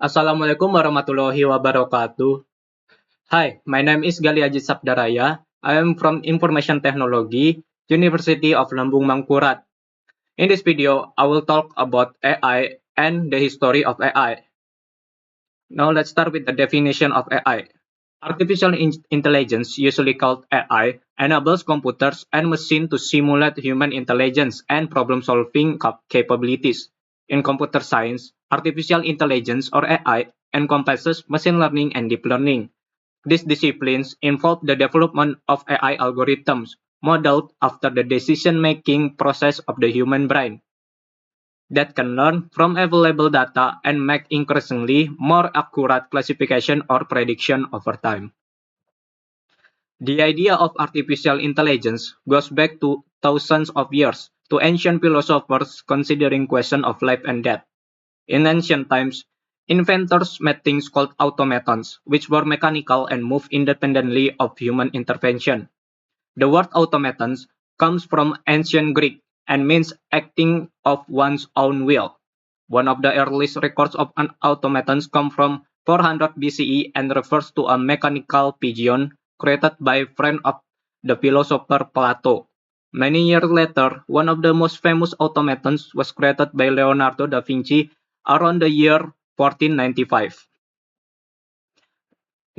Assalamualaikum warahmatullahi wabarakatuh. Hi, my name is Gali Aji Sabdaraya. I am from Information Technology, University of Lambung Mangkurat. In this video, I will talk about AI and the history of AI. Now let's start with the definition of AI. Artificial intelligence, usually called AI, enables computers and machines to simulate human intelligence and problem-solving capabilities. In computer science, artificial intelligence or AI encompasses machine learning and deep learning. These disciplines involve the development of AI algorithms modeled after the decision-making process of the human brain that can learn from available data and make increasingly more accurate classification or prediction over time. The idea of artificial intelligence goes back to thousands of years to ancient philosophers considering question of life and death. In ancient times, inventors made things called automatons, which were mechanical and moved independently of human intervention. The word automatons comes from ancient Greek and means acting of one's own will. One of the earliest records of an automaton comes from 400 BCE and refers to a mechanical pigeon created by a friend of the philosopher Plato. Many years later, one of the most famous automatons was created by Leonardo da Vinci around the year 1495.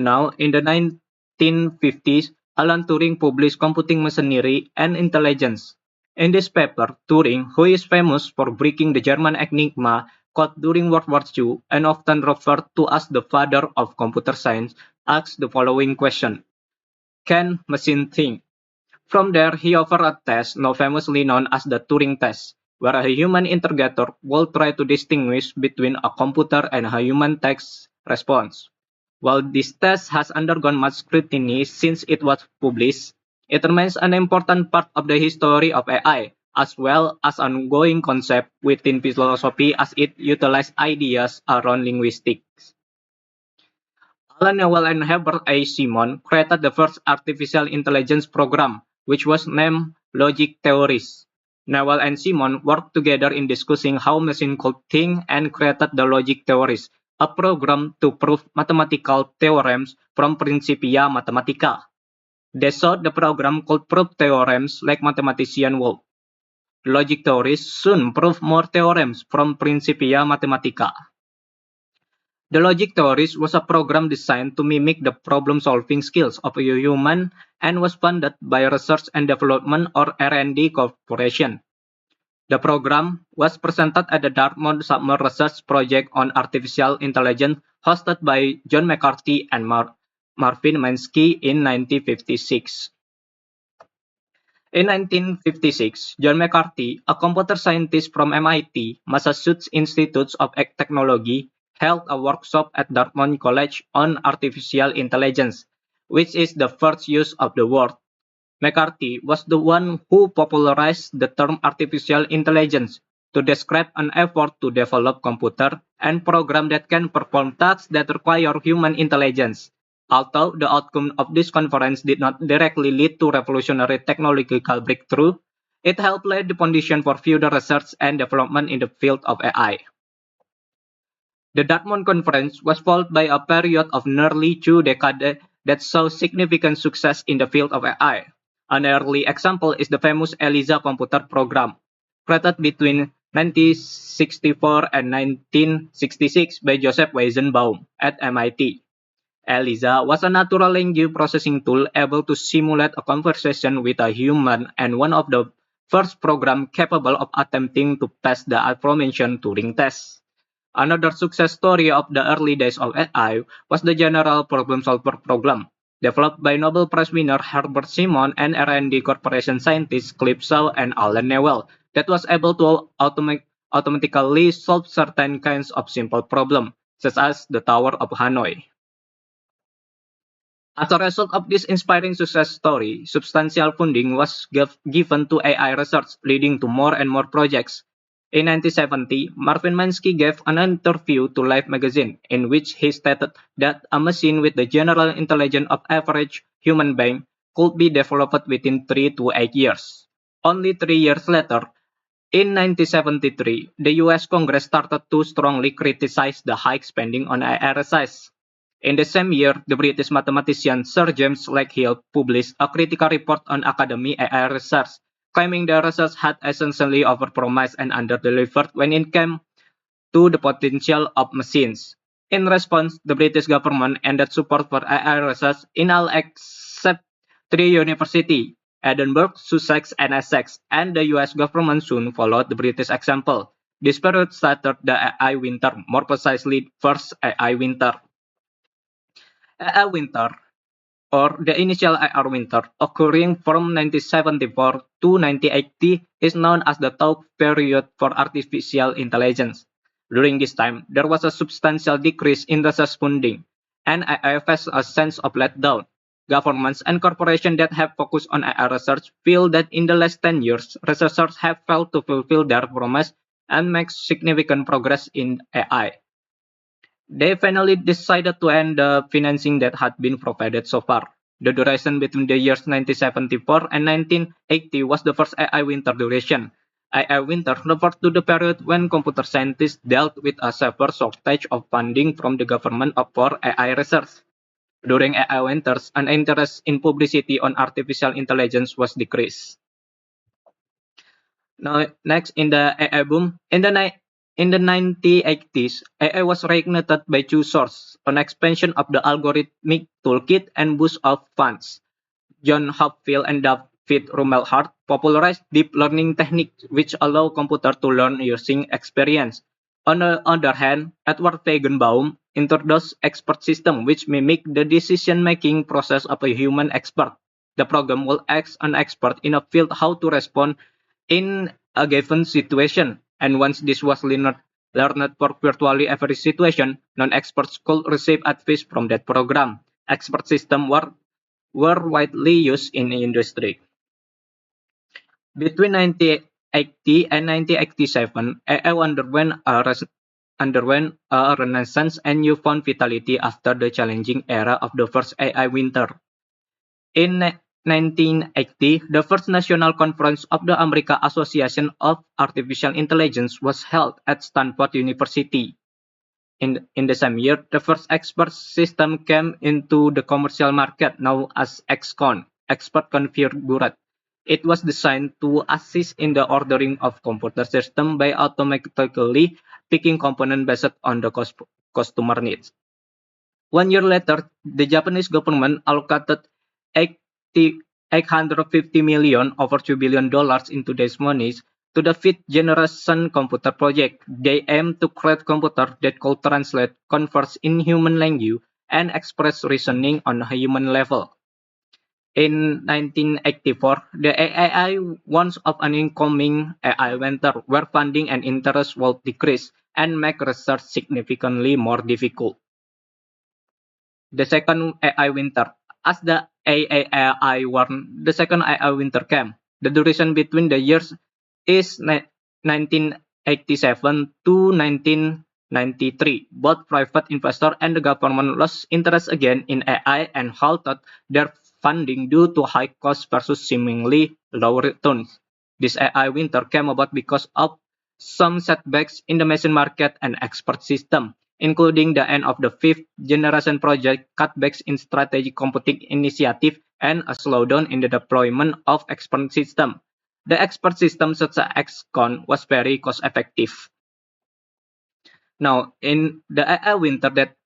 Now, in the 1950s, Alan Turing published Computing Machinery and Intelligence. In this paper, Turing, who is famous for breaking the German enigma caught during World War II and often referred to as the father of computer science, asked the following question: Can machine think? From there, he offered a test now famously known as the Turing test, where a human interrogator will try to distinguish between a computer and a human text response. While this test has undergone much scrutiny since it was published, it remains an important part of the history of AI, as well as an ongoing concept within philosophy as it utilizes ideas around linguistics. Alan Newell and Herbert A. Simon created the first artificial intelligence program, which was named Logic Theories. Newell and Simon worked together in discussing how machines could think and created the Logic Theories, a program to prove mathematical theorems from Principia Mathematica. They thought the program could prove theorems like mathematicians would. Logic Theories soon proved more theorems from Principia Mathematica. The Logic Theories was a program designed to mimic the problem-solving skills of a human and was funded by Research and Development or R&D Corporation. The program was presented at the Dartmouth Summer Research Project on Artificial Intelligence hosted by John McCarthy and Marvin Minsky in 1956. In 1956, John McCarthy, a computer scientist from MIT, Massachusetts Institute of Technology, held a workshop at Dartmouth College on artificial intelligence, which is the first use of the word. McCarthy was the one who popularized the term artificial intelligence to describe an effort to develop computer and program that can perform tasks that require human intelligence. Although the outcome of this conference did not directly lead to revolutionary technological breakthrough, it helped lay the foundation for further research and development in the field of AI. The Dartmouth Conference was followed by a period of nearly 2 decades that saw significant success in the field of AI. An early example is the famous ELIZA computer program, created between 1964 and 1966 by Joseph Weizenbaum at MIT. ELIZA was a natural language processing tool able to simulate a conversation with a human and one of the first programs capable of attempting to pass the aforementioned Turing test. Another success story of the early days of AI was the General Problem Solver program, developed by Nobel Prize winner Herbert Simon and R&D Corporation scientists Cliff Shaw and Alan Newell, that was able to automatically solve certain kinds of simple problems, such as the Tower of Hanoi. As a result of this inspiring success story, substantial funding was given to AI research, leading to more and more projects. In 1970, Marvin Minsky gave an interview to Life magazine in which he stated that a machine with the general intelligence of average human being could be developed within 3 to 8 years. Only 3 years later, In 1973, the US Congress started to strongly criticize the high spending on AI research. In the same year, the British mathematician Sir James Lakehill published a critical report on academic AI research, claiming the research had essentially overpromised and underdelivered when it came to the potential of machines. In response, the British government ended support for AI research in all except three universities, Edinburgh, Sussex, and Essex, and the US government soon followed the British example. This period started the AI winter, more precisely, first AI winter. AI winter, or the initial AI winter, occurring from 1974 to 1980, is known as the thaw period for artificial intelligence. During this time, there was a substantial decrease in research funding, and AI faced a sense of letdown. Governments and corporations that have focused on AI research feel that in the last 10 years, researchers have failed to fulfill their promise and make significant progress in AI. They finally decided to end the financing that had been provided so far. The duration between the years 1974 and 1980 was the first AI winter duration. AI winter refers to the period when computer scientists dealt with a severe shortage of funding from the government for AI research. During AI winters, an interest in publicity on artificial intelligence was decreased. Now, next in the AI boom, in the 1980s, AI was reignited by two sources: an expansion of the algorithmic toolkit and boost of funds. John Hopfield and David Rumelhart popularized deep learning techniques which allow computers to learn using experience. On the other hand, Edward Feigenbaum introduced expert system which mimic the decision-making process of a human expert. The program will ask an expert in a field how to respond in a given situation, and once this was learned for virtually every situation, non-experts could receive advice from that program. Expert systems were widely used in the industry. Between 1980 and 1987, AI underwent a renaissance and newfound vitality after the challenging era of the first AI winter. In 1980, the first national conference of the American Association of Artificial Intelligence was held at Stanford University. In the same year, the first expert system came into the commercial market, known as XCON, Expert Configured. It was designed to assist in the ordering of computer systems by automatically picking components based on the customer needs. 1 year later, the Japanese government allocated 850 million over $2 billion in today's money to the fifth generation computer project. They aim to create computers that could translate, converse in human language, and express reasoning on a human level. In 1984, the AI warns of an incoming AI winter where funding and interest will decrease and make research significantly more difficult. The second AI winter. As the AI warned, the second AI winter came. The duration between the years is 1987 to 1993. Both private investors and the government lost interest again in AI and halted their funding due to high costs versus seemingly low returns. This AI winter came about because of some setbacks in the machine market and expert system, including the end of the fifth generation project, cutbacks in strategic computing initiative, and a slowdown in the deployment of expert system. The expert system such as XCON was very cost effective. Now, in the AI winter that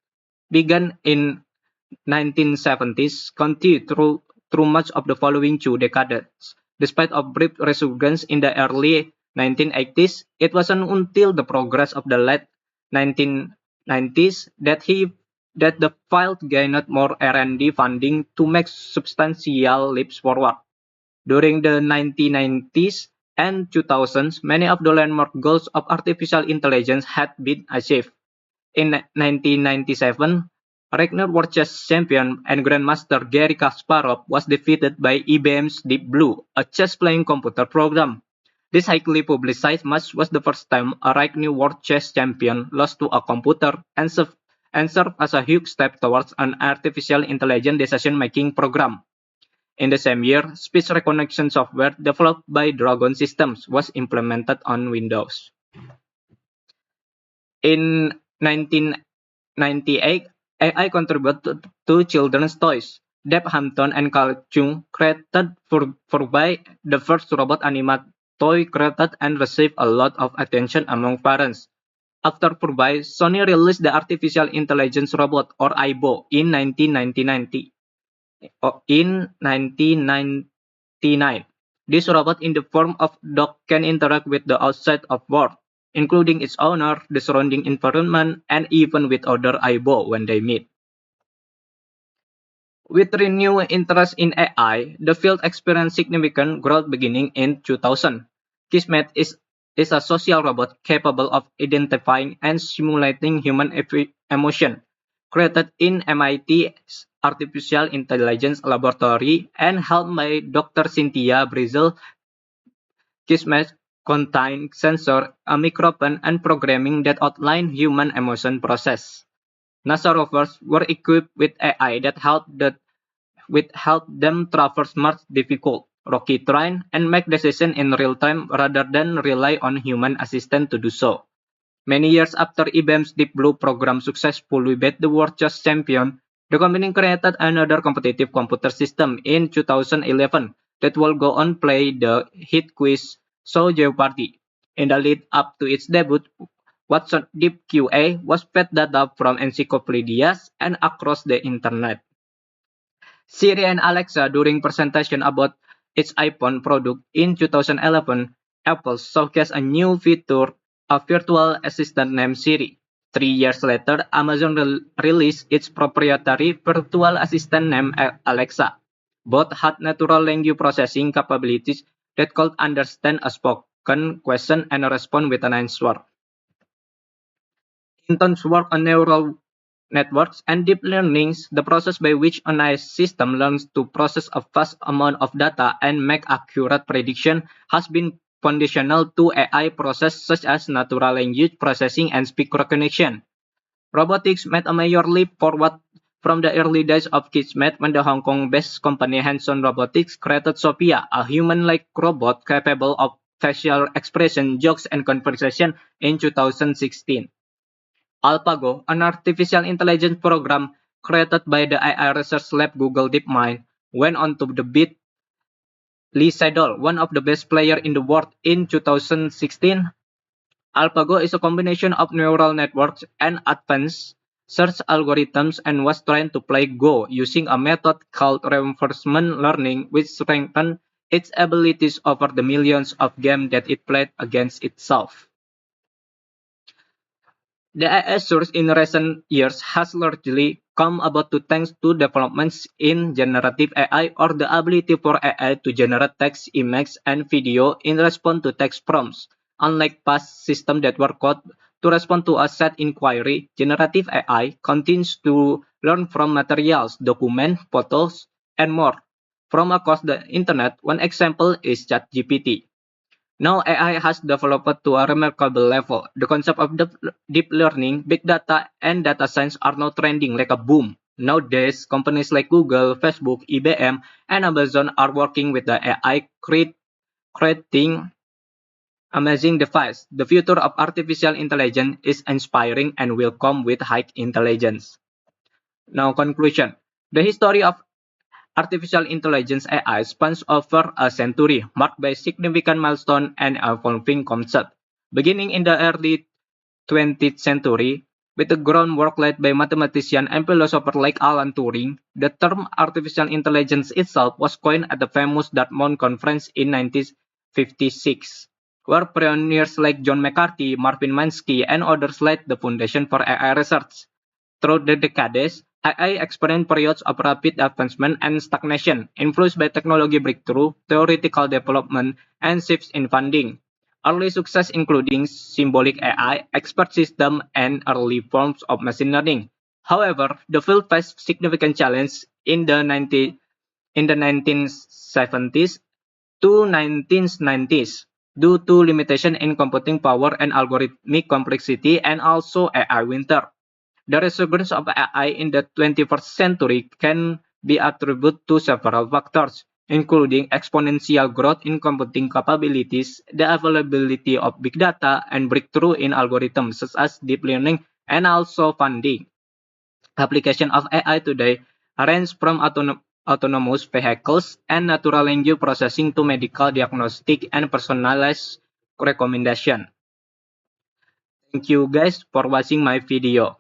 began in 1970s continued through much of the following two decades. Despite a brief resurgence in the early 1980s, it wasn't until the progress of the late 1990s that the field gained more R&D funding to make substantial leaps forward. During the 1990s and 2000s, many of the landmark goals of artificial intelligence had been achieved. In 1997, Ragnar World Chess champion and Grandmaster Garry Kasparov was defeated by IBM's Deep Blue, a chess-playing computer program. This highly publicized match was the first time a Ragnar World Chess champion lost to a computer and served as a huge step towards an artificial intelligence decision-making program. In the same year, speech recognition software developed by Dragon Systems was implemented on Windows. In 1998, AI contributed to children's toys. Deb Hampton and Carl Jung created Furby, the first robot animated toy created and received a lot of attention among parents. After Furby, Sony released the Artificial Intelligence Robot, or AIBO, in 1999. This robot in the form of dog can interact with the outside of world, including its owner, the surrounding environment, and even with other AIBO when they meet. With renewed interest in AI, the field experienced significant growth beginning in 2000. Kismet is a social robot capable of identifying and simulating human emotion, created in MIT's Artificial Intelligence Laboratory and helped by Dr. Cynthia Brezel. Kismet contains sensor, a microphone, and programming that outline human emotion process. NASA rovers were equipped with AI that helped them traverse Mars' difficult, rocky terrain and make decisions in real time rather than rely on human assistance to do so. Many years after IBM's Deep Blue program successfully beat the world chess champion, the company created another competitive computer system in 2011 that will go on play the hit quiz show Jeopardy! In the lead up to its debut, Watson Deep QA was fed data from encyclopedias and across the internet. Siri and Alexa during presentation about its iPhone product in 2011, Apple showcased a new feature, a virtual assistant named Siri. 3 years later, Amazon released its proprietary virtual assistant named Alexa. Both had natural language processing capabilities that could understand a spoken question and respond with an answer. Hinton's work on neural networks and deep learning, the process by which an AI system learns to process a vast amount of data and make accurate prediction, has been foundational to AI processes such as natural language processing and speech recognition. Robotics made a major leap forward from the early days of Kismet when the Hong Kong-based company Hanson Robotics created Sophia, a human-like robot capable of facial expression, jokes, and conversation in 2016. AlphaGo, an artificial intelligence program created by the AI research lab Google DeepMind, went on to beat Lee Sedol, one of the best players in the world, in 2016. AlphaGo is a combination of neural networks and advanced search algorithms and was trained to play Go using a method called reinforcement learning, which strengthened its abilities over the millions of games that it played against itself. The AI surge in recent years has largely come about thanks to developments in generative AI, or the ability for AI to generate text, images, and video in response to text prompts. Unlike past systems that were coded to respond to a set inquiry, generative AI continues to learn from materials, documents, photos, and more from across the internet. One example is ChatGPT. Now AI has developed to a remarkable level. The concept of deep learning, big data, and data science are now trending like a boom. Nowadays, companies like Google, Facebook, IBM, and Amazon are working with the AI creating amazing devices. The future of artificial intelligence is inspiring and will come with high intelligence. Now, conclusion. The history of artificial intelligence AI spans over a century, marked by significant milestones and evolving concepts. Beginning in the early 20th century, with the groundwork laid by mathematicians and philosophers like Alan Turing, the term artificial intelligence itself was coined at the famous Dartmouth Conference in 1956, where pioneers like John McCarthy, Marvin Minsky, and others laid the foundation for AI research. Through the decades, AI experienced periods of rapid advancement and stagnation, influenced by technology breakthrough, theoretical development, and shifts in funding. Early success including symbolic AI, expert system, and early forms of machine learning. However, the field faced significant challenges in the 1970s to 1990s due to limitation in computing power and algorithmic complexity, and also AI winter. The resurgence of AI in the 21st century can be attributed to several factors, including exponential growth in computing capabilities, the availability of big data, and breakthrough in algorithms such as deep learning, and also funding. Application of AI today range from autonomous vehicles and natural language processing to medical diagnostic and personalized recommendation. Thank you guys for watching my video.